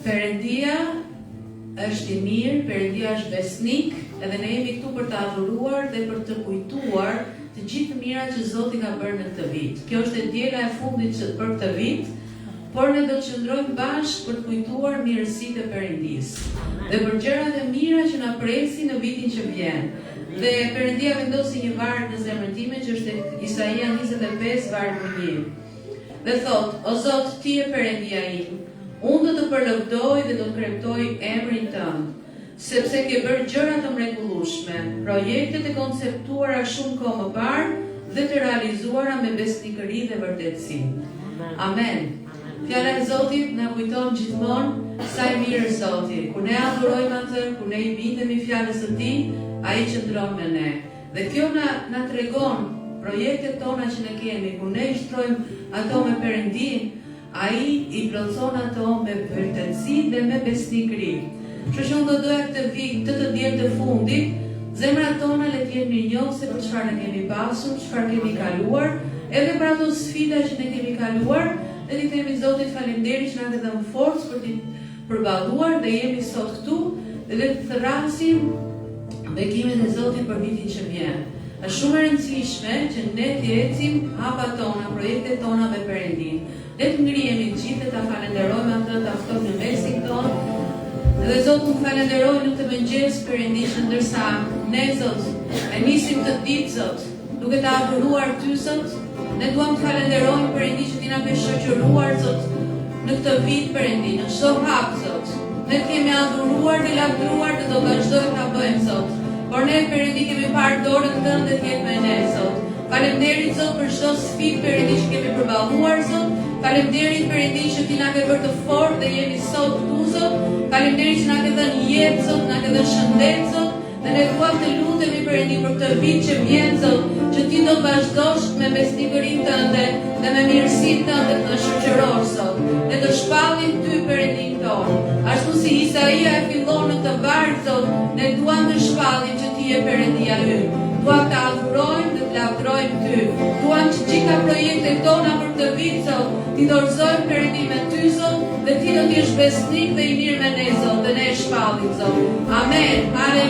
Perëndia është i mirë, Perëndia është besnik, edhe ne jemi këtu për të adhuruar dhe për të kujtuar të gjithë mirat që Zoti ka bërë në këtë vit. Kjo është e diela e fundit për këtë vit, por ne do të qëndrojmë bashkë për të kujtuar mirësitë e Perëndisë dhe për gjërat e mira që na presin në vitin që vjen. Dhe Perëndia vendosi një varg në zemrën time që është Isaia 25 vargu 1. Dhe thot: O Zot, ti je Perëndia im, unë do të përlëvdoj dhe do të kremtoj emrin tënd, sepse ke bërë gjëra të mrekullueshme, projektet e konceptuara shumë kohë më parë dhe të realizuara me besnikëri dhe vërtetësi. Amen. Fjala e Zotit na kujton gjithmonë sa i mirë është Zoti. Kur ne adhurojmë atë, kur ne i bindemi fjalës së Tij, ai qëndron me ne. Dhe kjo na tregon projektet tona që ne kemi, kur ne i shtrojmë ato me Perëndin, ai i plotson ato me vërtetësi dhe me besnikëri. Kështu që unë do doja këtë të diel të fundit, zemrat tona le të jenë mirënjohëse për çfarë ne kemi pasur, çfarë kemi kaluar, edhe për ato sfida që ne kemi kaluar, dhe t'i themi Zotit faleminderit që na ka dhënë forcë për t'i përballuar dhe jemi sot këtu dhe le të thrasim bekimet e Zotit për vitin që vjen. Është shumë e rëndësishme që ne të ecim hapat tona, projektet tona me Perëndin. Le të ngrihemi gjithë dhe ta falenderojmë atë, ta ftojmë në mesin tonë. Dhe Zot, unë falenderoj në të mëngjes Perëndishën, ndërsa ne Zot e nisim të ditë Zot, duke ta adhuruar Ty Zot. Ne duam të falenderojmë Perëndi që Ti na ke shoqëruar Zot në këtë vit Perëndi, në çdo hap Zot. Ne kemi adhuruar dhe lavdruar dhe do vazhdojmë ta bëjmë Zot. Por ne Perëndi kemi parë dorën Tënde të jetë me ne Zot. Faleminderit Zot për çdo sfidë Perëndi që kemi përballuar Zot. Faleminderit Perëndi që Ti na ke bërë të fortë dhe jemi sot këtu Zot. Faleminderit që na ke dhënë jetë Zot, na ke dhënë shëndet Zot. Dhe ne duam të lutemi Perëndi për këtë vit që vjen Zot, që Ti do vazhdosh me besnikërinë Tënde dhe me mirësinë Tënde të na shoqërosh Zot. Ne do shpallim Ty Perëndin tonë. Ashtu si Isaia e fillon në këtë varg Zot, ne duam të shpallim që Ti je Perëndia ynë. Duam të adhurojmë dhe të lavdrojmë Ty. Duam që gjitha projektet tona për këtë vit Zot, Ti dorëzojmë Perëndi me Ty Zot, dhe Ti do të jesh besnik dhe i mirë me ne Zot, dhe ne e shpallim Zot. Amen.